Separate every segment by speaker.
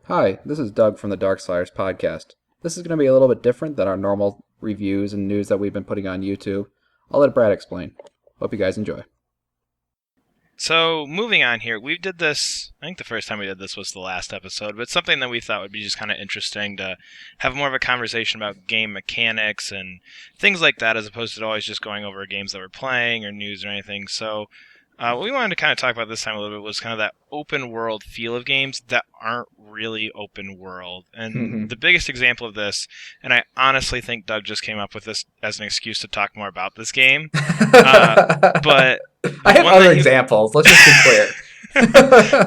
Speaker 1: Hi, this is Doug from the Darksliders podcast. This is going to be a little bit different than our normal reviews and news that we've been putting on YouTube. I'll let Brad explain. Hope you guys enjoy.
Speaker 2: So, moving on here, we did this, I think the first time we did this was the last episode, but something that we thought would be just kind of interesting to have more of a conversation about game mechanics and things like that, as opposed to always just going over games that we're playing or news or anything. So, what we wanted to kind of talk about this time a little bit was kind of that open world feel of games that aren't really open world. And the biggest example of this, and I honestly think Doug just came up with this as an excuse to talk more about this game, but
Speaker 3: I have other examples. Let's just be clear.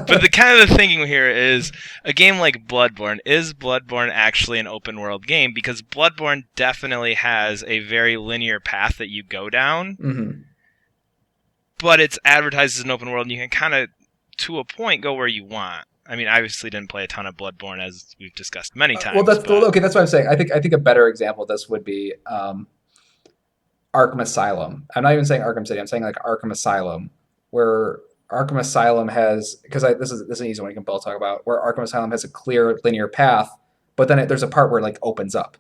Speaker 2: But the kind of the thinking here is a game like Bloodborne. Is Bloodborne actually an open world game? Because Bloodborne definitely has a very linear path that you go down, but it's advertised as an open world, and you can kind of, to a point, go where you want. I mean, I obviously didn't play a ton of Bloodborne, as we've discussed many times.
Speaker 3: That's what I'm saying. I think a better example of this would be Arkham Asylum. I'm not even saying Arkham City. I'm saying like Arkham Asylum, where Arkham Asylum has, because this is an easy one you can both talk about, where Arkham Asylum has a clear linear path, but then there's a part where it like opens up.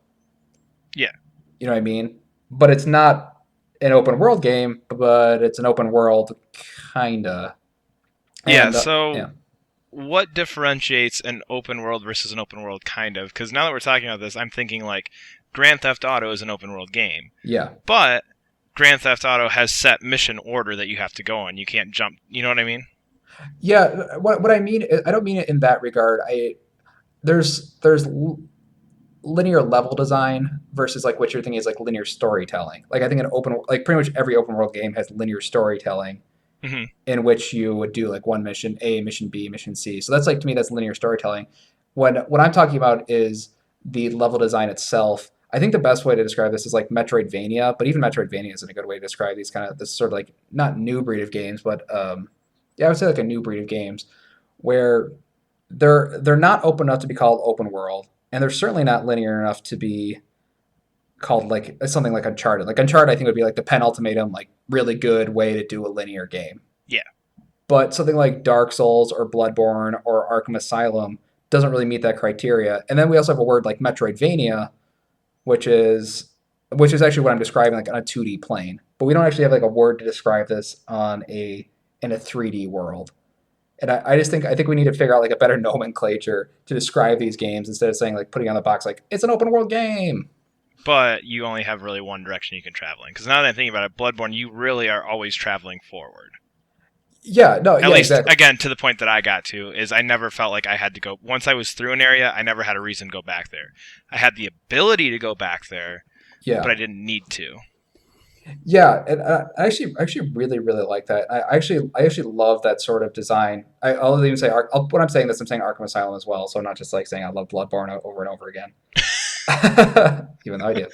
Speaker 2: Yeah.
Speaker 3: You know what I mean? But it's not an open world game, but it's an open world kinda.
Speaker 2: What differentiates an open world versus an open world kind of? Because now that we're talking about this, I'm thinking like Grand Theft Auto is an open world game.
Speaker 3: Yeah.
Speaker 2: But Grand Theft Auto has set mission order that you have to go on. You can't jump. You know what I mean?
Speaker 3: Yeah. What I mean, I don't mean it in that regard. There's linear level design versus like what you're thinking is like linear storytelling. Like I think pretty much every open world game has linear storytelling. In which you would do like one mission A, mission B, mission C. So that's like, to me, that's linear storytelling. What I'm talking about is the level design itself. I think the best way to describe this is like Metroidvania, but even Metroidvania isn't a good way to describe this sort of like, not new breed of games, but I would say like a new breed of games where they're not open enough to be called open world, and they're certainly not linear enough to be called like something like Uncharted. Like Uncharted, I think would be like the penultimate, like really good way to do a linear game.
Speaker 2: Yeah.
Speaker 3: But something like Dark Souls or Bloodborne or Arkham Asylum doesn't really meet that criteria. And then we also have a word like Metroidvania, which is actually what I'm describing like on a 2D plane. But we don't actually have like a word to describe this in a 3D world. And I think we need to figure out like a better nomenclature to describe these games instead of saying like putting on the box like it's an open world game.
Speaker 2: But you only have really one direction you can travel in. Because now that I'm thinking about it, Bloodborne, you really are always traveling forward.
Speaker 3: Yeah, no,
Speaker 2: At least,
Speaker 3: exactly.
Speaker 2: Again, to the point that I got to, is I never felt like I had to go. Once I was through an area, I never had a reason to go back there. I had the ability to go back there, but I didn't need to.
Speaker 3: Yeah, and I actually really really like that. I actually love that sort of design. I'll even say when I'm saying this, I'm saying Arkham Asylum as well. So I'm not just like saying I love Bloodborne over and over again. Even though I do.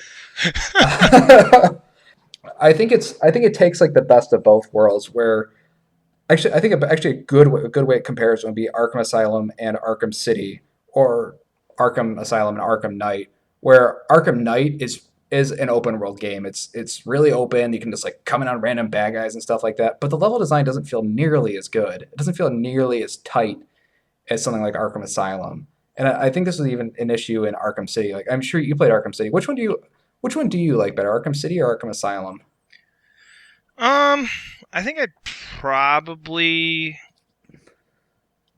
Speaker 3: I think it takes like the best of both worlds. Where I think a good way comparison would be Arkham Asylum and Arkham City, or Arkham Asylum and Arkham Knight, where Arkham Knight is an open world game. It's really open. You can just like come in on random bad guys and stuff like that. But the level design doesn't feel nearly as good. It doesn't feel nearly as tight as something like Arkham Asylum. And I think this is even an issue in Arkham City. Like I'm sure you played Arkham City. Which one do you like better, Arkham City or Arkham Asylum?
Speaker 2: I think I'd probably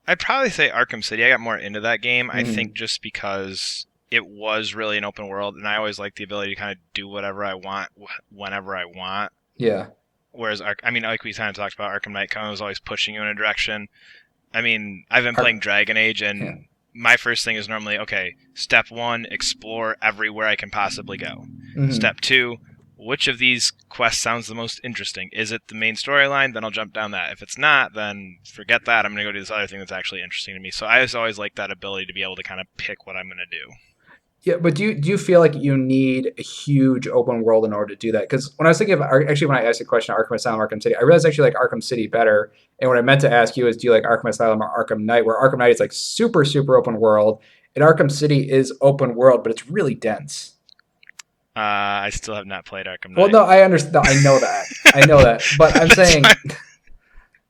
Speaker 2: say Arkham City. I got more into that game. I think just because it was really an open world, and I always liked the ability to kind of do whatever I want whenever I want.
Speaker 3: Yeah.
Speaker 2: Whereas, I mean, like we kind of talked about, Arkham Knight kind of was always pushing you in a direction. I mean, I've been playing Dragon Age, and my first thing is normally, okay, step 1, explore everywhere I can possibly go. Step 2, which of these quests sounds the most interesting? Is it the main storyline? Then I'll jump down that. If it's not, then forget that. I'm going to go do this other thing that's actually interesting to me. So I just always like that ability to be able to kind of pick what I'm going to do.
Speaker 3: Yeah, but do you feel like you need a huge open world in order to do that? Because when I was thinking of, actually when I asked the question Arkham Asylum, Arkham City, I realized I actually like Arkham City better. And what I meant to ask you is, do you like Arkham Asylum or Arkham Knight? Where Arkham Knight is like super, super open world, and Arkham City is open world, but it's really dense.
Speaker 2: I still have not played Arkham Knight.
Speaker 3: Well, no, I understand. No, I know that. I know that. But I'm saying,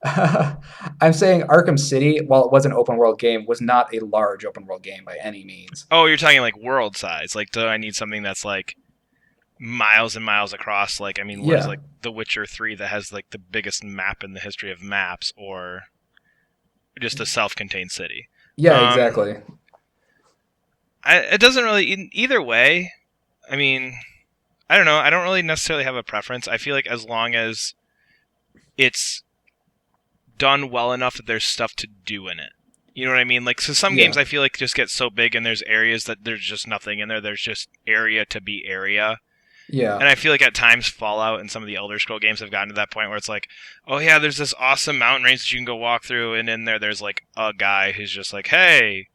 Speaker 3: I'm saying Arkham City, while it was an open world game, was not a large open world game by any means.
Speaker 2: Oh, you're talking like world size. Like, do I need something that's like miles and miles across? Like, I mean, what is
Speaker 3: Yeah,
Speaker 2: like The Witcher 3 that has like the biggest map in the history of maps, or just a self-contained city?
Speaker 3: yeah,
Speaker 2: Um,
Speaker 3: exactly.
Speaker 2: it doesn't really either way. I mean, I don't know. I don't really necessarily have a preference. I feel like as long as it's done well enough that there's stuff to do in it. You know what I mean? Like, so some games
Speaker 3: Yeah,
Speaker 2: I feel like just get so big and there's areas that there's just nothing in there. There's just area to be area.
Speaker 3: yeah,
Speaker 2: And I feel like at times Fallout and some of the Elder Scroll games have gotten to that point where it's like, oh yeah, there's this awesome mountain range that you can go walk through, and in there there's like a guy who's just like, hey,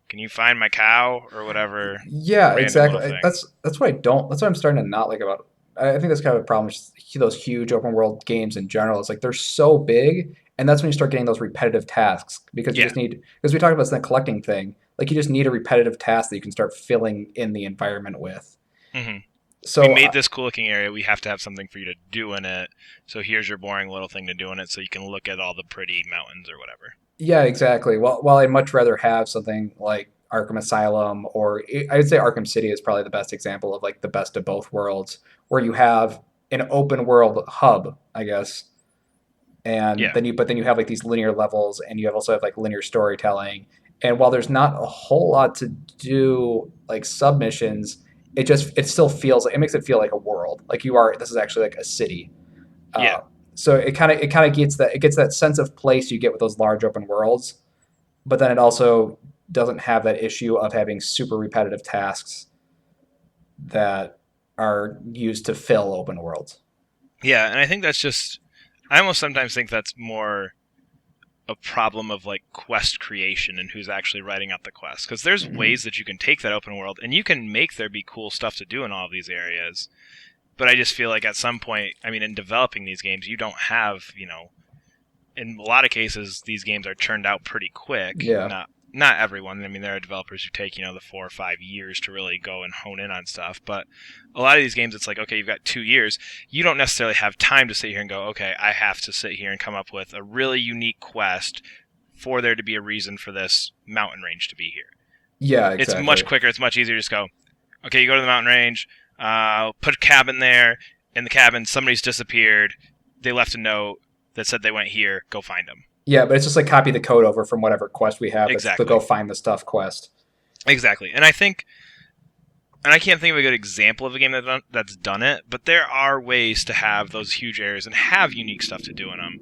Speaker 2: can you find my cow or whatever
Speaker 3: yeah,
Speaker 2: random little
Speaker 3: exactly.
Speaker 2: thing.
Speaker 3: That's what I don't. That's what I'm starting to not like about. I think that's kind of a problem with those huge open world games in general. It's like they're so big, and that's when you start getting those repetitive tasks because you
Speaker 2: Yeah.
Speaker 3: just need. Because we talked about the collecting thing. Like you just need a repetitive task that you can start filling in the environment with.
Speaker 2: hmm We
Speaker 3: So
Speaker 2: made this cool looking area. We have to have something for you to do in it. So here's your boring little thing to do in it, so you can look at all the pretty mountains or whatever.
Speaker 3: yeah, exactly. Well, while I'd much rather have something like Arkham Asylum, or I would say Arkham City is probably the best example of like the best of both worlds, where you have an open world hub, I guess, and
Speaker 2: Yeah.
Speaker 3: then you have like these linear levels, and you have also have like linear storytelling. And while there's not a whole lot to do, like submissions, it still feels like it makes it feel like a world, like you are. This is actually like a city.
Speaker 2: Yeah.
Speaker 3: Uh, so it kind of gets that sense of place you get with those large open worlds, but then it also doesn't have that issue of having super repetitive tasks that are used to fill open worlds.
Speaker 2: Yeah, and I think that's just I almost sometimes think that's more a problem of like quest creation and who's actually writing out the quest, because there's
Speaker 3: Hmm.
Speaker 2: ways that you can take that open world and you can make there be cool stuff to do in all of these areas. But I just feel like at some point, I mean, in developing these games, you don't have, in a lot of cases, these games are churned out pretty quick.
Speaker 3: Yeah,
Speaker 2: Not everyone. I mean, there are developers who take the 4 or 5 years to really go and hone in on stuff. But a lot of these games, it's like, okay, you've got 2 years. You don't necessarily have time to sit here and go, okay, I have to sit here and come up with a really unique quest for there to be a reason for this mountain range to be here.
Speaker 3: yeah,
Speaker 2: It's much
Speaker 3: exactly.
Speaker 2: quicker. It's much easier to just go, okay, you go to the mountain range, put a cabin there. In the cabin, somebody's disappeared. They left a note that said they went here. Go find them.
Speaker 3: Yeah, but it's just like copy the code over from whatever quest we have. That's the go
Speaker 2: Exactly.
Speaker 3: find the stuff quest.
Speaker 2: Exactly. And I think, and I can't think of a good example of a game that's done it, but there are ways to have those huge areas and have unique stuff to do in them.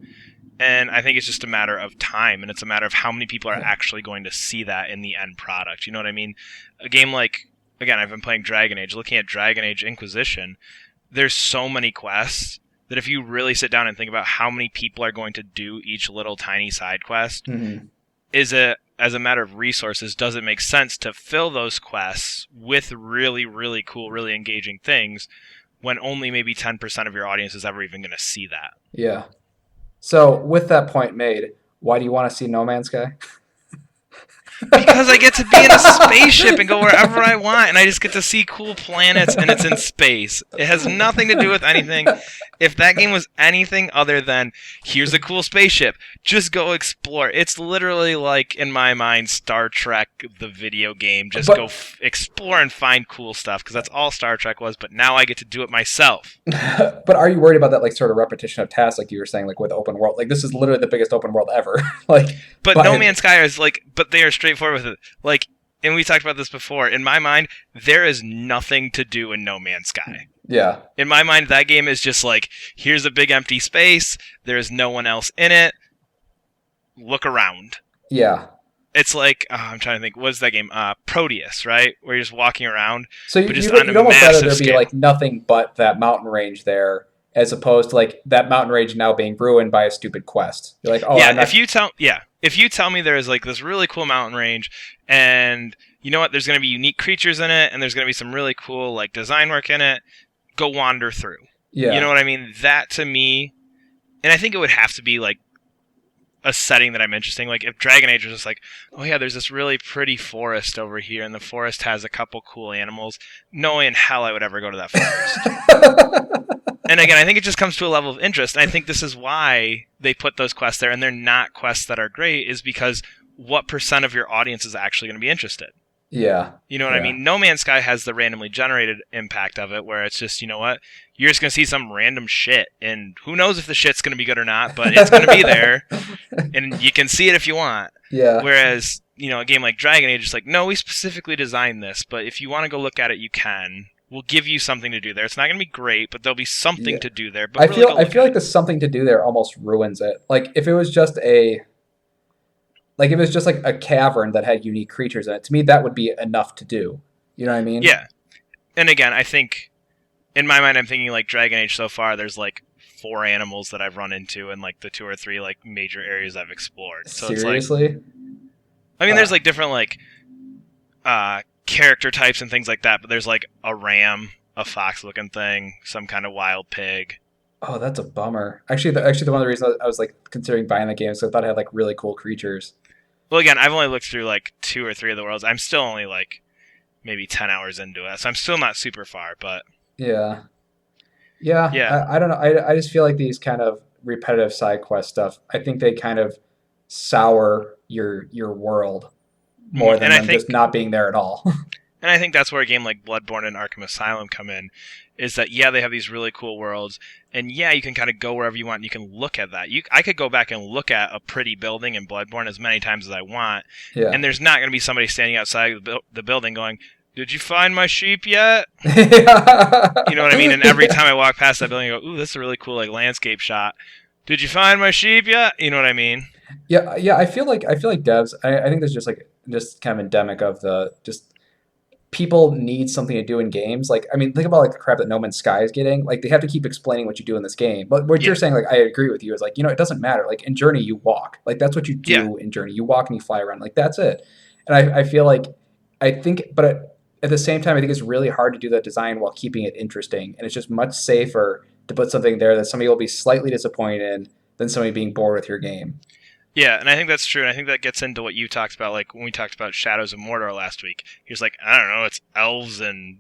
Speaker 2: And I think it's just a matter of time, and it's a matter of how many people are
Speaker 3: Yeah.
Speaker 2: actually going to see that in the end product. You know what I mean? A game like, again, I've been playing Dragon Age. Looking at Dragon Age Inquisition, there's so many quests that if you really sit down and think about how many people are going to do each little tiny side quest,
Speaker 3: Hmm.
Speaker 2: is it, as a matter of resources, does it make sense to fill those quests with really, really cool, really engaging things when only maybe 10% of your audience is ever even going to see that?
Speaker 3: Yeah. So with that point made, why do you want to see No Man's Sky?
Speaker 2: Because I get to be in a spaceship and go wherever I want, and I just get to see cool planets, and it's in space. It has nothing to do with anything. If that game was anything other than, here's a cool spaceship, just go explore. It's literally like, in my mind, Star Trek, the video game. Just go
Speaker 3: But
Speaker 2: explore and find cool stuff, because that's all Star Trek was, but now I get to do it myself.
Speaker 3: but are you worried about that like sort of repetition of tasks like you were saying like with open world? Like this is literally the biggest open world ever. like
Speaker 2: But No
Speaker 3: by
Speaker 2: Man's Sky is like, but they are straightforward with it. Like, and we talked about this before. In my mind, there is nothing to do in No Man's Sky.
Speaker 3: yeah.
Speaker 2: In my mind, that game is just like, here's a big empty space. There is no one else in it. Look around.
Speaker 3: Yeah.
Speaker 2: It's like, I'm trying to think, what's that game? Proteus, right? Where you're just walking around,
Speaker 3: So
Speaker 2: but just
Speaker 3: you'd,
Speaker 2: on a
Speaker 3: you'd almost rather
Speaker 2: massive
Speaker 3: there be
Speaker 2: scale.
Speaker 3: like nothing but that mountain range there, as opposed to like that mountain range now being ruined by a stupid quest. You're like, oh,
Speaker 2: Yeah,
Speaker 3: I'm not.
Speaker 2: if you tell me there is like this really cool mountain range, and you know what, there's going to be unique creatures in it, and there's going to be some really cool like design work in it, go wander through. You know
Speaker 3: Yeah,
Speaker 2: what I mean? That to me, and I think it would have to be like a setting that I'm interested in. Like if Dragon Age was just like, oh yeah, there's this really pretty forest over here, and the forest has a couple cool animals. No way in hell I would ever go to that forest. And again, I think it just comes to a level of interest. And I think this is why they put those quests there, and they're not quests that are great, is because what percent of your audience is actually going to be interested?
Speaker 3: Yeah.
Speaker 2: You know what I mean? No Man's Sky has the randomly generated impact of it, where it's just, you know what? You're just going to see some random shit, and who knows if the shit's going to be good or not, but it's going to be there, and you can see it if you want.
Speaker 3: Yeah.
Speaker 2: Whereas, you know, a game like Dragon Age is like, no, we specifically designed this, but if you want to go look at it, you can. We'll give you something to do there. It's not going to be great, but there'll be something to do there. But
Speaker 3: I feel like the something to do there almost ruins it. Like if it was just like a cavern that had unique creatures in it, to me that would be enough to do. You know what I mean?
Speaker 2: Yeah. And again, I think in my mind I'm thinking like Dragon Age so far there's like 4 animals that I've run into in like the 2 or 3 like major areas I've explored. So
Speaker 3: seriously?
Speaker 2: It's like, I mean there's like different like character types and things like that, but there's like a ram, a fox looking thing, some kind of wild pig.
Speaker 3: Oh, that's a bummer. Actually, the one of the reasons I was like considering buying the game is I thought it had like really cool creatures.
Speaker 2: Well, again, I've only looked through like 2 or 3 of the worlds. I'm still only like maybe 10 hours into it, so I'm still not super far, but
Speaker 3: yeah. I don't know. I just feel like these kind of repetitive side quest stuff, I think they kind of sour your world more than just not being there at all.
Speaker 2: And I think that's where a game like Bloodborne and Arkham Asylum come in, is that, yeah, they have these really cool worlds, and yeah, you can kind of go wherever you want, and you can look at that. I could go back and look at a pretty building in Bloodborne as many times as I want, and there's not going to be somebody standing outside the building going, "Did you find my sheep yet?" You know what I mean? And every time I walk past that building, I go, "Ooh, this is a really cool like landscape shot. Did you find my sheep yet?" You know what I mean?
Speaker 3: Yeah. I feel like devs. I think there's just kind of endemic of the just people need something to do in games. Like, I mean, think about like the crap that No Man's Sky is getting. Like, they have to keep explaining what you do in this game. But what you're saying, like, I agree with you. Is like, you know, it doesn't matter. Like in Journey, you walk. Like that's what you do in Journey. You walk and you fly around. Like that's it. And I feel like but at the same time, I think it's really hard to do that design while keeping it interesting. And it's just much safer to put something there that somebody will be slightly disappointed in than somebody being bored with your game.
Speaker 2: Yeah, and I think that's true, and I think that gets into what you talked about, like when we talked about Shadows of Mordor last week. He was like, I don't know, it's elves and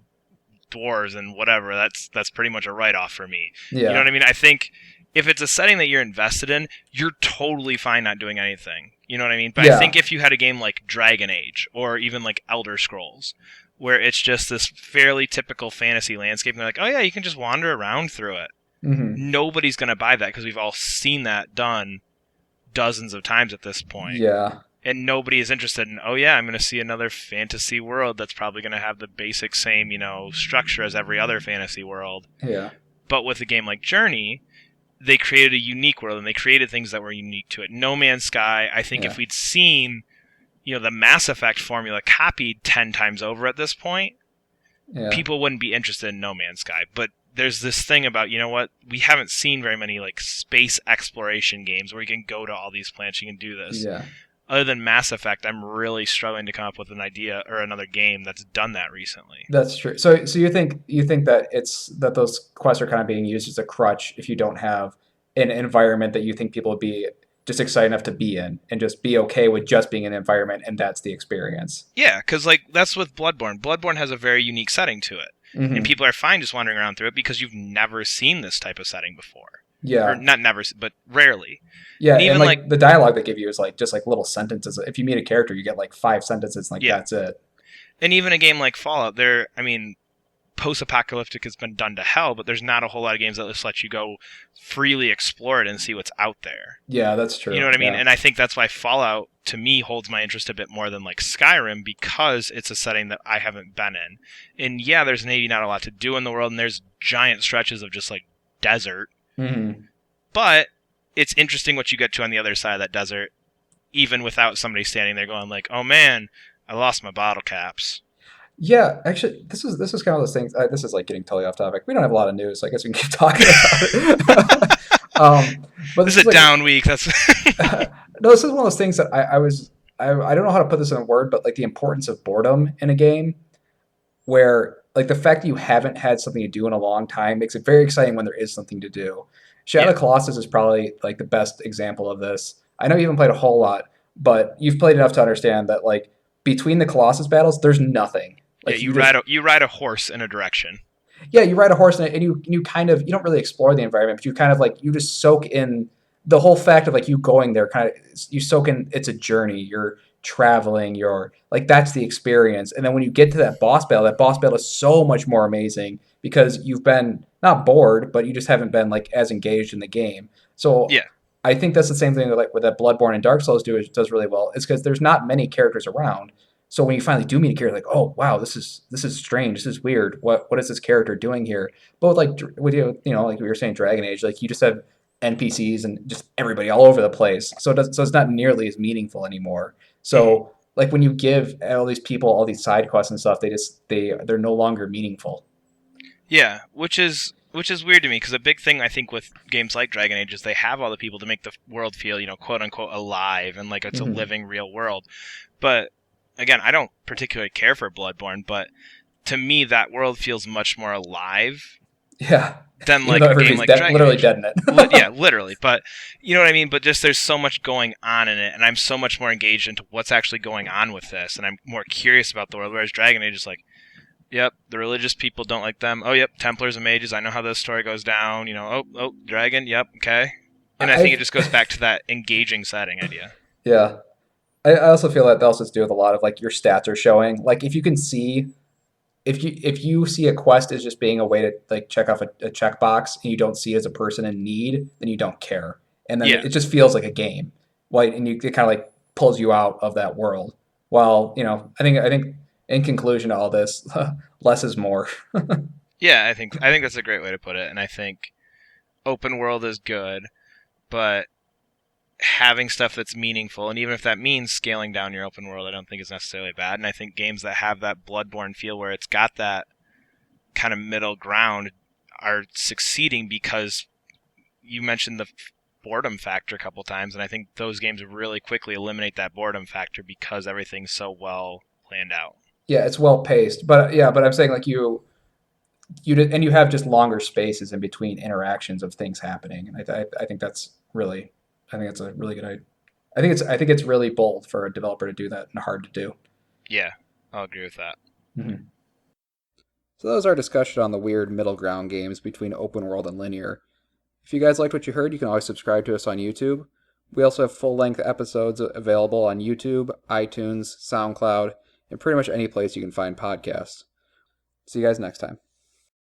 Speaker 2: dwarves and whatever. That's pretty much a write-off for me. Yeah. You know what I mean? I think if it's a setting that you're invested in, you're totally fine not doing anything. You know what I mean? But I think if you had a game like Dragon Age or even like Elder Scrolls, where it's just this fairly typical fantasy landscape, and they're like, oh yeah, you can just wander around through it. Mm-hmm. Nobody's going to buy that because we've all seen that done dozens of times at this point.
Speaker 3: Yeah.
Speaker 2: And nobody is interested in, oh yeah, I'm going to see another fantasy world that's probably going to have the basic same, you know, structure as every other fantasy world.
Speaker 3: Yeah.
Speaker 2: But with a game like Journey, they created a unique world, and they created things that were unique to it. No Man's Sky, I think if we'd seen, you know, the Mass Effect formula copied 10 times over at this point, people wouldn't be interested in No Man's Sky. But there's this thing about, you know what, we haven't seen very many like space exploration games where you can go to all these planets, you can do this.
Speaker 3: Yeah.
Speaker 2: Other than Mass Effect, I'm really struggling to come up with an idea or another game that's done that recently.
Speaker 3: That's true. So you think that those quests are kind of being used as a crutch if you don't have an environment that you think people would be just excited enough to be in and just be okay with just being in an environment, and that's the experience.
Speaker 2: Yeah, because like that's with Bloodborne. Bloodborne has a very unique setting to it. Mm-hmm. And people are fine just wandering around through it because you've never seen this type of setting before.
Speaker 3: Yeah.
Speaker 2: Or not never, but rarely.
Speaker 3: Yeah, and even like the dialogue they give you is like just like little sentences. If you meet a character, you get like 5 sentences, like that's it.
Speaker 2: And even a game like Fallout, I mean, post-apocalyptic has been done to hell, but there's not a whole lot of games that just let you go freely explore it and see what's out there.
Speaker 3: Yeah, that's true.
Speaker 2: You know what I mean? And I think that's why Fallout, to me, holds my interest a bit more than like Skyrim, because it's a setting that I haven't been in. And yeah, there's maybe not a lot to do in the world, and there's giant stretches of just like desert.
Speaker 3: Mm-hmm.
Speaker 2: But it's interesting what you get to on the other side of that desert, even without somebody standing there going like, oh man, I lost my bottle caps.
Speaker 3: Yeah, actually, this is kind of those things. This is like getting totally off topic. We don't have a lot of news, so I guess we can keep talking about it.
Speaker 2: But this is a down week. That's
Speaker 3: no. This is one of those things that I don't know how to put this in a word, but like the importance of boredom in a game, where like the fact that you haven't had something to do in a long time makes it very exciting when there is something to do. Shadow of the Colossus is probably like the best example of this. I know you haven't played a whole lot, but you've played enough to understand that like between the Colossus battles, there's nothing. Like
Speaker 2: you ride a horse in a direction.
Speaker 3: yeah, you ride a horse and you kind of, you don't really explore the environment, but you kind of like, you just soak in the whole fact of like you going there. Kind of, you soak in, it's a journey. You're traveling. You're like, that's the experience. And then when you get to that boss battle is so much more amazing because you've been not bored, but you just haven't been like as engaged in the game. So
Speaker 2: Yeah.
Speaker 3: I think that's the same thing like with that Bloodborne and Dark Souls does really well. It's because there's not many characters around. So when you finally do meet a character, like, oh wow, this is strange, this is weird. What is this character doing here? But like with like we were saying, Dragon Age, like you just have NPCs and just everybody all over the place. So it's not nearly as meaningful anymore.
Speaker 2: Mhm.
Speaker 3: So like when you give all these people all these side quests and stuff, they're no longer meaningful.
Speaker 2: Yeah, which is weird to me because a big thing I think with games like Dragon Age is they have all the people to make the world feel, quote unquote alive and like it's a
Speaker 3: Hmm.
Speaker 2: living real world. But again, I don't particularly care for Bloodborne, but to me that world feels much more alive
Speaker 3: Yeah,
Speaker 2: than
Speaker 3: even though
Speaker 2: like a game
Speaker 3: everybody's
Speaker 2: like Dragon
Speaker 3: literally
Speaker 2: Age.
Speaker 3: dead in
Speaker 2: Yeah,
Speaker 3: it.
Speaker 2: literally. But you know what I mean. But just there's so much going on in it, and I'm so much more engaged into what's actually going on with this, and I'm more curious about the world. Whereas Dragon Age is like, yep, the religious people don't like them. Oh, yep, Templars and mages. I know how this story goes down. Oh, dragon. Yep, okay. And I think it
Speaker 3: I
Speaker 2: just goes back to that engaging setting idea.
Speaker 3: yeah. I also feel that also has to do with a lot of like your stats are showing. Like if you can see if you see a quest as just being a way to like check off a checkbox and you don't see it as a person in need, then you don't care. And then
Speaker 2: Yeah,
Speaker 3: it just feels like a game. Like and it kind of like pulls you out of that world. Well, I think in conclusion to all this, less is more.
Speaker 2: yeah. I think that's a great way to put it. And I think open world is good, but having stuff that's meaningful, and even if that means scaling down your open world, I don't think is necessarily bad. And I think games that have that Bloodborne feel, where it's got that kind of middle ground, are succeeding because you mentioned the boredom factor a couple times, and I think those games really quickly eliminate that boredom factor because everything's so well planned out.
Speaker 3: Yeah, it's well paced, but yeah, but I'm saying like you have just longer spaces in between interactions of things happening, and I think that's really I think that's a really good idea. I think it's really bold for a developer to do that and hard to do.
Speaker 2: Yeah, I'll agree with that.
Speaker 3: Hmm.
Speaker 1: So that was our discussion on the weird middle ground games between open world and linear. If you guys liked what you heard, you can always subscribe to us on YouTube. We also have full-length episodes available on YouTube, iTunes, SoundCloud, and pretty much any place you can find podcasts. See you guys next time.